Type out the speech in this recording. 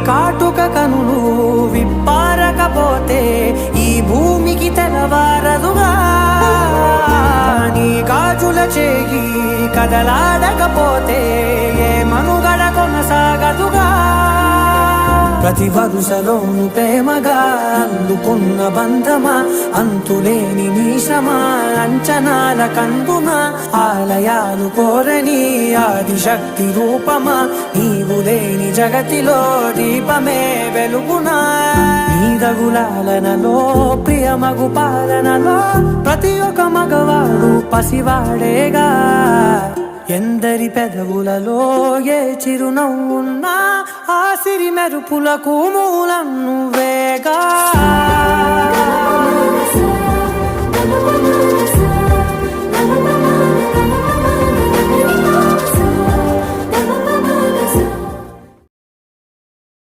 కాటుక కనులు విప్పారకపోతే ఈ భూమికి తెలవారదుగా నీ గాజుల చేయి కదలాడకపోతే ఏ మనుగడ కొనసాగదుగా ప్రతి వరుసలోను ప్రేమగా అందుకున్న బంధమా అంతులేని నీ శ్రమ అంచనాల కందున ఆలయాలు కోరని ఆదిశక్తి రూపమా నీవు లేని జగతిలో దీపమే వెలుగునా నీదగులాలనలో ప్రియమగు పాలనలో ప్రతి ఒక్క మగవాడు పసివాడేగా ఎందరి పెదవులలో ఏ చిరునవ్వున్నా ఆ సిరి మెరుపులకు మూలం నువ్వేగా